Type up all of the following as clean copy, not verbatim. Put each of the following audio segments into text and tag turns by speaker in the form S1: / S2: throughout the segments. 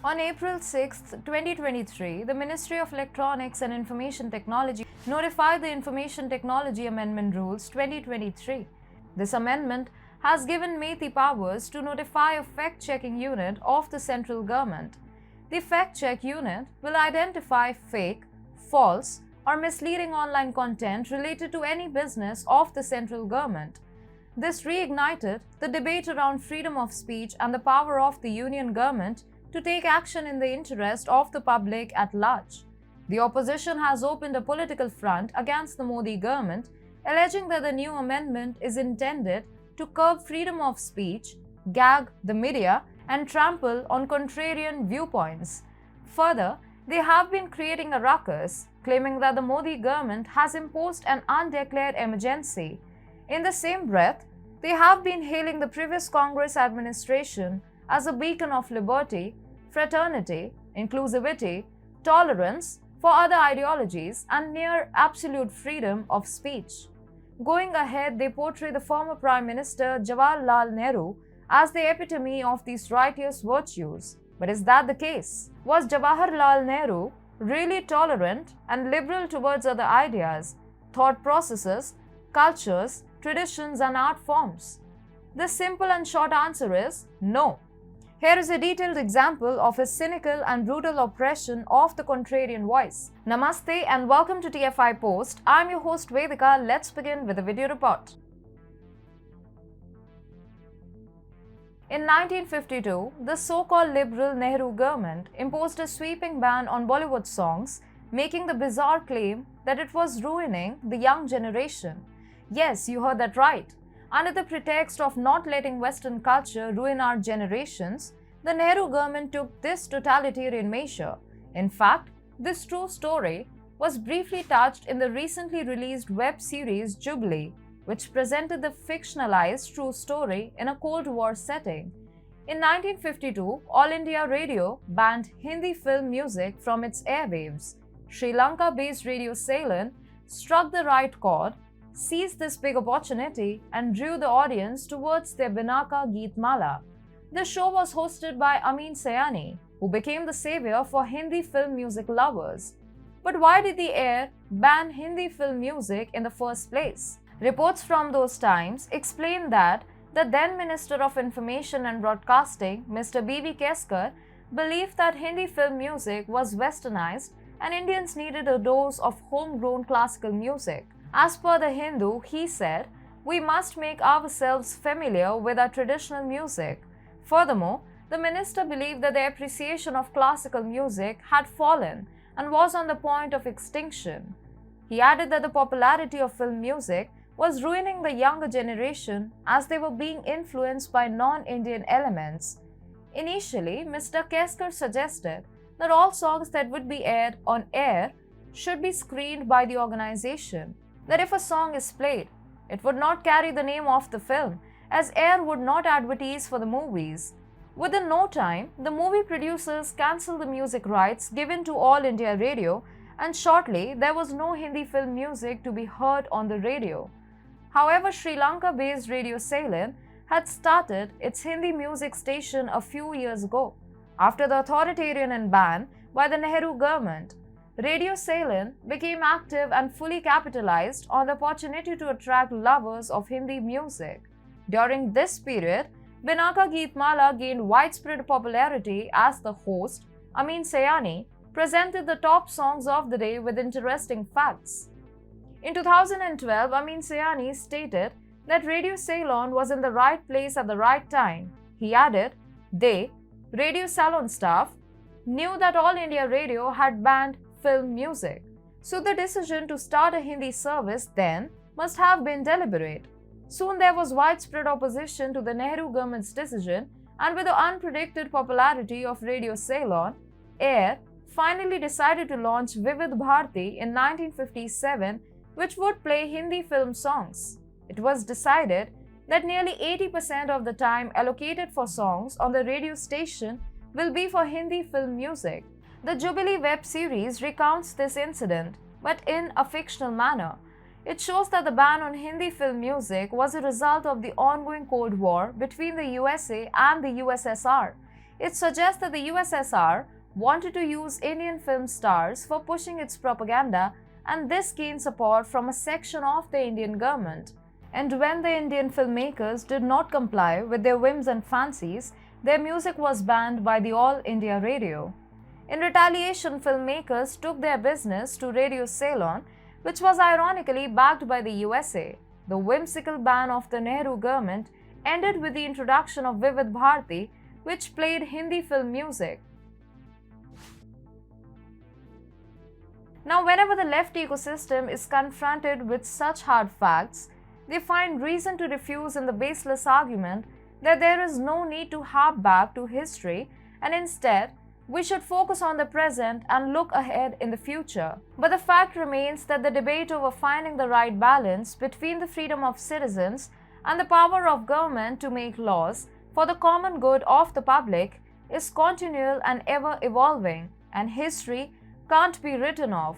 S1: On April 6, 2023, the Ministry of Electronics and Information Technology notified the Information Technology Amendment Rules 2023. This amendment has given MeitY powers to notify a fact-checking unit of the central government. The fact-check unit will identify fake, false, or misleading online content related to any business of the central government. This reignited the debate around freedom of speech and the power of the union government to take action in the interest of the public at large. The opposition has opened a political front against the Modi government, alleging that the new amendment is intended to curb freedom of speech, gag the media, and trample on contrarian viewpoints. Further, they have been creating a ruckus, claiming that the Modi government has imposed an undeclared emergency. In the same breath, they have been hailing the previous Congress administration as a beacon of liberty, fraternity, inclusivity, tolerance for other ideologies, and near absolute freedom of speech. Going ahead, they portray the former Prime Minister Jawaharlal Nehru as the epitome of these righteous virtues. But is that the case? Was Jawaharlal Nehru really tolerant and liberal towards other ideas, thought processes, cultures, traditions, and art forms? The simple and short answer is no. Here is a detailed example of his cynical and brutal oppression of the contrarian voice. Namaste and welcome to TFIPost. I'm your host Vedika. Let's begin with the video report. In 1952, the so-called liberal Nehru government imposed a sweeping ban on Bollywood songs, making the bizarre claim that it was ruining the young generation. Yes, you heard that right. Under the pretext of not letting Western culture ruin our generations, the Nehru government took this totalitarian measure. In fact, this true story was briefly touched in the recently released web series Jubilee, which presented the fictionalized true story in a Cold War setting. In 1952, All India Radio banned Hindi film music from its airwaves. Sri Lanka-based Radio Ceylon struck the right chord, seized this big opportunity, and drew the audience towards their Binaka Geet Mala. The show was hosted by Amin Sayani, who became the savior for Hindi film music lovers. But why did the air ban Hindi film music in the first place? Reports from those times explain that the then Minister of Information and Broadcasting, Mr. B.V. Keskar, believed that Hindi film music was westernized and Indians needed a dose of homegrown classical music. As per the Hindu, he said, "We must make ourselves familiar with our traditional music." Furthermore, the minister believed that the appreciation of classical music had fallen and was on the point of extinction. He added that the popularity of film music was ruining the younger generation as they were being influenced by non-Indian elements. Initially, Mr. Keskar suggested that all songs that would be aired on air should be screened by the organization. That if a song is played, it would not carry the name of the film, as air would not advertise for the movies. Within no time, the movie producers cancelled the music rights given to All India Radio, and shortly there was no Hindi film music to be heard on the radio. However, Sri Lanka-based Radio Ceylon had started its Hindi music station a few years ago. After the authoritarian ban by the Nehru government, Radio Ceylon became active and fully capitalized on the opportunity to attract lovers of Hindi music. During this period, Binaka Geet Mala gained widespread popularity as the host, Amin Sayani, presented the top songs of the day with interesting facts. In 2012, Amin Sayani stated that Radio Ceylon was in the right place at the right time. He added, Radio Ceylon staff, knew that All India Radio had banned film music. So the decision to start a Hindi service then must have been deliberate. Soon there was widespread opposition to the Nehru government's decision, and with the unpredicted popularity of Radio Ceylon, AIR finally decided to launch Vividh Bharati in 1957, which would play Hindi film songs. It was decided that nearly 80% of the time allocated for songs on the radio station will be for Hindi film music. The Jubilee web series recounts this incident, but in a fictional manner. It shows that the ban on Hindi film music was a result of the ongoing Cold War between the USA and the USSR. It suggests that the USSR wanted to use Indian film stars for pushing its propaganda, and this gained support from a section of the Indian government. And when the Indian filmmakers did not comply with their whims and fancies, their music was banned by the All India Radio. In retaliation, filmmakers took their business to Radio Ceylon, which was ironically backed by the USA. The whimsical ban of the Nehru government ended with the introduction of Vividh Bharati, which played Hindi film music. Now, whenever the left ecosystem is confronted with such hard facts, they find reason to refuse in the baseless argument that there is no need to harp back to history, and instead, we should focus on the present and look ahead in the future. But the fact remains that the debate over finding the right balance between the freedom of citizens and the power of government to make laws for the common good of the public is continual and ever evolving, and history can't be written off.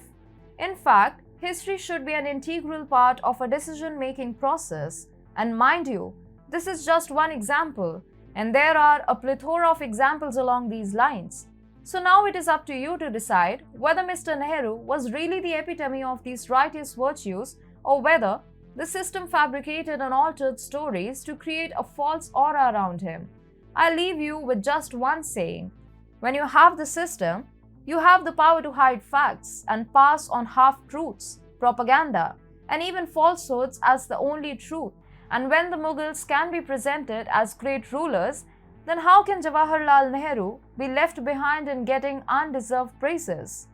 S1: In fact, history should be an integral part of a decision-making process. And mind you, this is just one example, and there are a plethora of examples along these lines. So now it is up to you to decide whether Mr. Nehru was really the epitome of these righteous virtues, or whether the system fabricated and altered stories to create a false aura around him. I leave you with just one saying: when you have the system, you have the power to hide facts and pass on half-truths, propaganda, and even falsehoods as the only truth. And when the Mughals can be presented as great rulers, then how can Jawaharlal Nehru be left behind in getting undeserved praises?